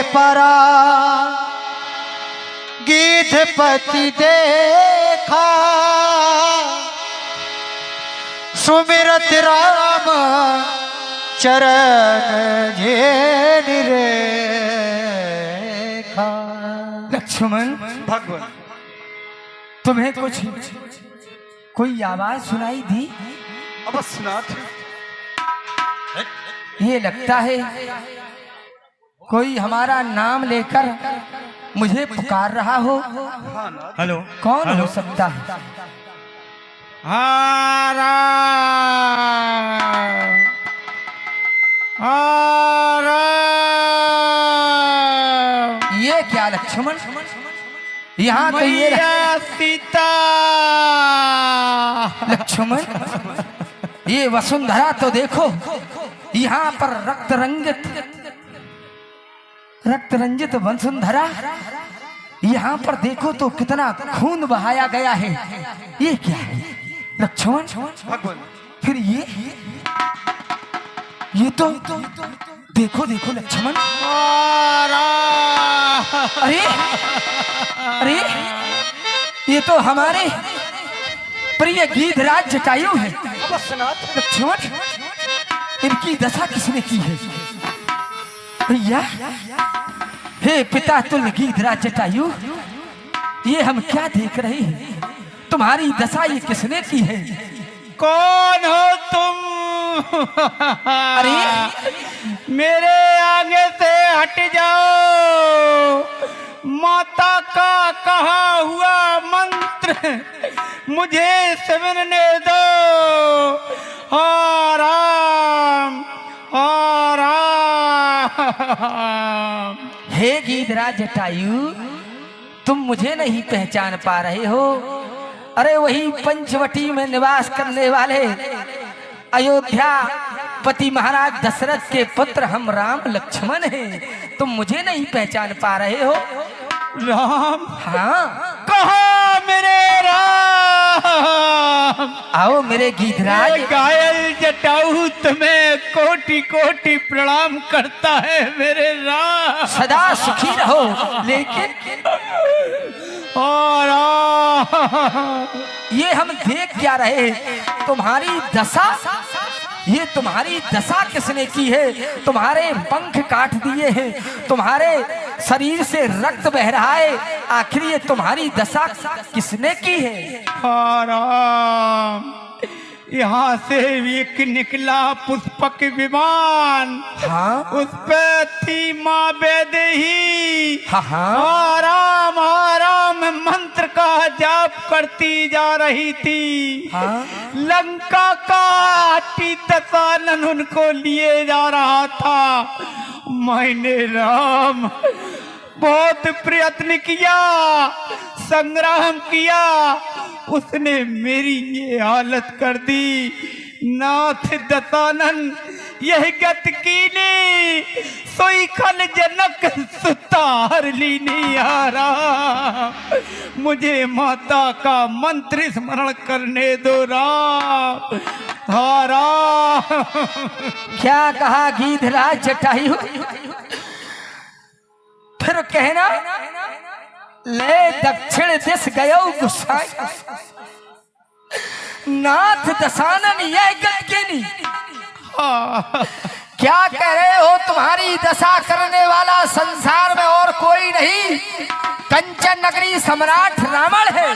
परा गीधपति देखा, सुमिरत राम चरण जेन रेखा। लक्ष्मण भगवान तुम्हें कोई आवाज सुनाई दी? अवश्य नाथ। ये लगता है कोई हमारा नाम लेकर मुझे पुकार रहा हो। हेलो, कौन हो सकता है? हारा हारा। ये क्या लक्ष्मण, यहाँ तो ये सीता। लक्ष्मण ये वसुंधरा तो देखो, यहाँ पर रक्त रंजित वसुंधरा, यहाँ पर देखो तो कितना खून बहाया गया है। ये क्या है लक्ष्मण? भगवान फिर ये तो देखो देखो लक्ष्मण। अरे अरे ये तो हमारे प्रिय गीधराज जटायु है। लक्ष्मण इनकी दशा किसने की है? भैया, हे पिता तुल्य गीधराज जटायु, ये हम क्या देख रहे हैं? तुम्हारी दशा ये किसने की है? कौन हो तुम? अरे मेरे आगे से हट जाओ। माता का कहा हुआ मंत्र मुझे सुनने दो। आराम आराम। हे गीधराज जटायु, तुम मुझे नहीं पहचान पा रहे हो? अरे वही पंचवटी में निवास करने वाले अयोध्या पति महाराज दशरथ के पुत्र हम राम लक्ष्मण हैं। तुम मुझे नहीं पहचान पा रहे हो? राम? हाँ, कहा मेरे राम? आओ मेरे गीधराज। घायल जटाऊ तुम्हें कोटि कोटि प्रणाम करता है मेरे राम। सदा सुखी रहो। लेकिन और ये हम देख क्या रहे? तुम्हारी दशा, ये तुम्हारी दशा किसने की है? तुम्हारे पंख काट दिए हैं, तुम्हारे शरीर से रक्त बह रहा है। आखिर ये तुम्हारी दशा किसने की है? राम, यहाँ से एक निकला पुष्पक विमान। हाँ, उस पे थी माँ बेदही। हाँ, आराम आराम मंत्र का जाप करती जा रही थी। हाँ, लंका का हाथी दशानन उनको लिए जा रहा था। मैंने राम बहुत प्रयत्न किया, संग्राम किया, उसने मेरी ये हालत कर दी। नाथ दशानन यह गत कीनी, सोई खल जनक सुतार लीनी। आरा मुझे माता का मंत्र स्मरण करने दो राम। हारा क्या कहा गीधराज जटायु? फिर कहना, ले दक्षिण दिश गयो गुसाई, नाथ दशानन यह गत कीनी। क्या कह रहे हो? तुम्हारी दशा करने वाला संसार में और कोई नहीं, कंचन नगरी सम्राट रावण है।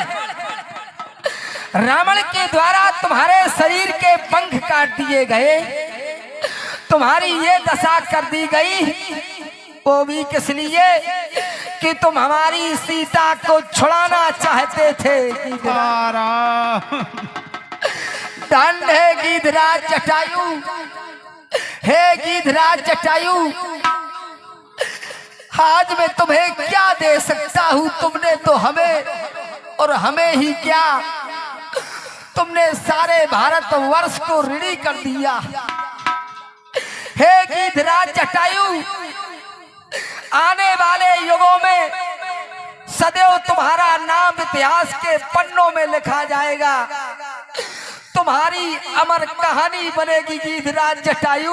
रावण के द्वारा तुम्हारे शरीर के पंख काट दिए गए, तुम्हारी ये दशा कर दी गई। वो भी किस लिए? कि तुम हमारी सीता को छुड़ाना चाहते थे। दंड है गीधराज जटायु, हे गीधराज जटायु, आज मैं तुम्हें क्या दे सकता हूं? तुमने तो हमें, और हमें ही क्या, तुमने सारे भारतवर्ष को ऋणी कर दिया। हे गीधराज जटायु, आने वाले युगों में सदैव तुम्हारा नाम इतिहास के पन्नों में लिखा जाएगा। तुम्हारी अमर कहानी बनेगी गीधराज जटायु।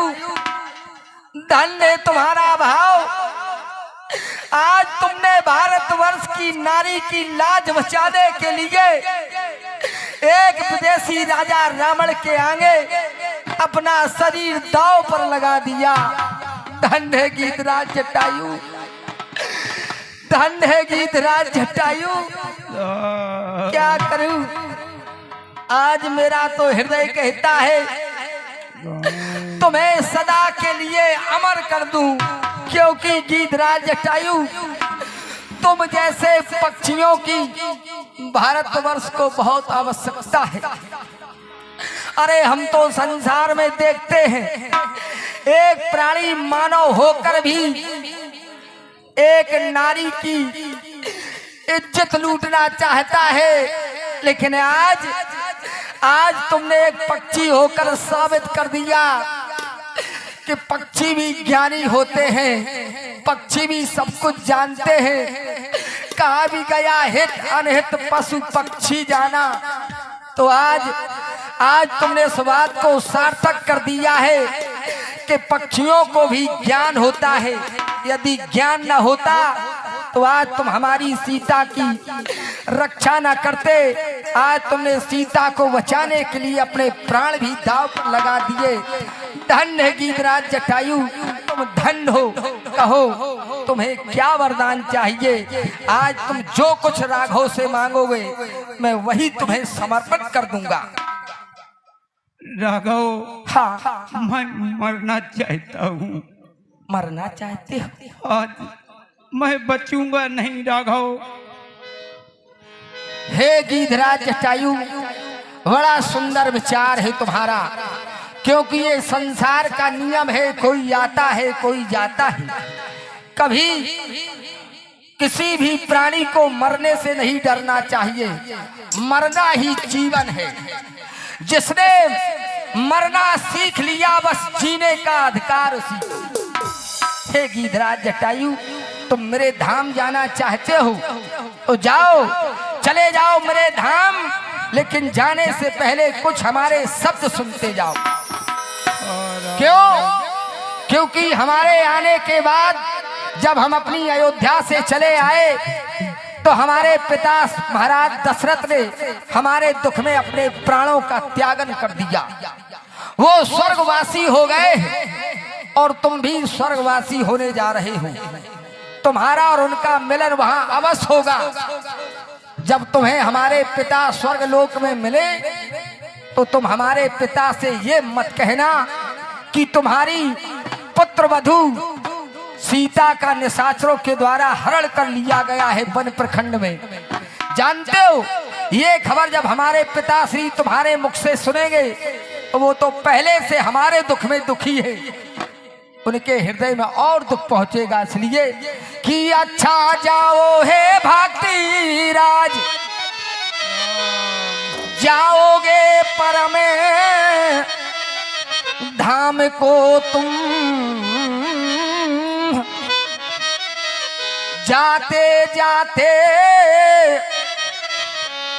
धन्य तुम्हारा भाव, आज तुमने भारतवर्ष की नारी की लाज बचाने के लिए एक विदेशी राजा रावण के आगे अपना शरीर दांव पर लगा दिया। धन्य है गीधराज जटायु, धन्य है गीधराज जटायु। क्या करूं, आज मेरा तो हृदय कहता है तुम्हें सदा के लिए अमर कर दूं, क्योंकि गीधराज जटायु तुम जैसे पक्षियों की भारतवर्ष को बहुत आवश्यकता है। अरे हम तो संसार में देखते हैं एक प्राणी मानव होकर भी एक नारी की इज्जत लूटना चाहता है, लेकिन आज तुमने एक पक्षी होकर साबित कर दिया कि पक्षी भी ज्ञानी होते हैं, पक्षी भी सब कुछ जानते हैं। कहा भी गया हित अनहित पशु पक्षी जाना। तो आज तुमने इस बात को सार्थक कर दिया है कि पक्षियों को भी ज्ञान होता है। यदि ज्ञान न होता तो आज तुम हमारी सीता की रक्षा न करते। आज तुमने सीता को बचाने के लिए अपने प्राण भी दांव पर लगा दिए। धन्य है गीधराज जटायु, तुम धन्य हो। कहो तुम्हें क्या वरदान चाहिए? आज तुम जो कुछ राघव से मांगोगे मैं वही तुम्हें समर्पण कर दूंगा। राघव, हाँ, मैं मरना चाहता हूँ। मरना चाहते हो? आज मैं बचूंगा नहीं राघव। हे गीधराज जटायु, बड़ा सुंदर विचार है तुम्हारा, क्योंकि ये संसार का नियम है, कोई आता है कोई जाता है। कभी किसी भी प्राणी को मरने से नहीं डरना चाहिए, मरना ही जीवन है। जिसने मरना सीख लिया बस जीने का अधिकार उसी। हे गीधराज जटायु, तुम मेरे धाम जाना चाहते हो तो जाओ, चले जाओ मेरे धाम, लेकिन जाने से पहले कुछ हमारे शब्द सुनते जाओ। क्यों? क्योंकि हमारे आने के बाद जब हम अपनी अयोध्या से चले आए तो हमारे पिता महाराज दशरथ ने हमारे दुख में अपने प्राणों का त्यागन कर दिया। वो स्वर्गवासी हो गए और तुम भी स्वर्गवासी होने जा रहे हो। तुम्हारा और उनका मिलन वहां अवश्य होगा। जब तुम्हें हमारे पिता स्वर्ग लोक में मिले तो तुम हमारे पिता से ये मत कहना कि तुम्हारी पुत्र वधू सीता का निशाचरों के द्वारा हरण कर लिया गया है वन प्रखंड में। जानते हो, ये खबर जब हमारे पिताश्री तुम्हारे मुख से सुनेंगे तो वो तो पहले से हमारे दुख में दुखी है, उनके हृदय में और दुख पहुंचेगा। इसलिए कि अच्छा जाओ हे भक्ति राज, जाओगे परम धाम को तुम, जाते जाते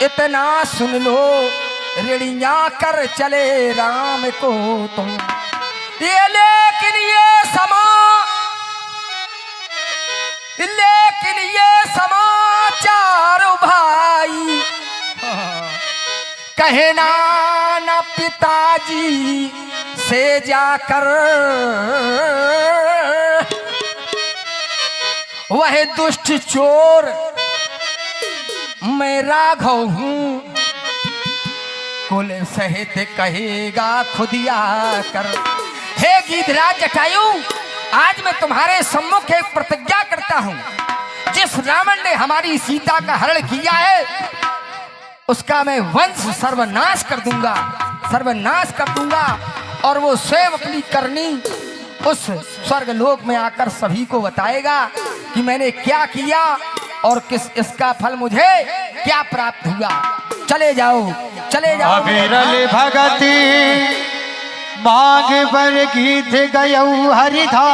इतना सुन लो, ऋणिया कर चले राम को तुम। ये लेकिन ये समाचार भाई कहना न पिताजी से जाकर, वह दुष्ट चोर मैं राघव हूँ, कुल सहित कहेगा खुद आकर। हे गीधराज जटायु, आज मैं तुम्हारे सम्मुख एक प्रतिज्ञा करता हूँ, जिस रावण ने हमारी सीता का हरण किया है उसका मैं वंश सर्वनाश कर दूंगा, सर्वनाश कर दूंगा। और वो स्वयं अपनी करनी उस स्वर्ग लोक में आकर सभी को बताएगा कि मैंने क्या किया और किस इसका फल मुझे क्या प्राप्त हुआ। चले जाओ, चले जाओ। अविरल भगति मांग बर गीत गयऊ हरिधा।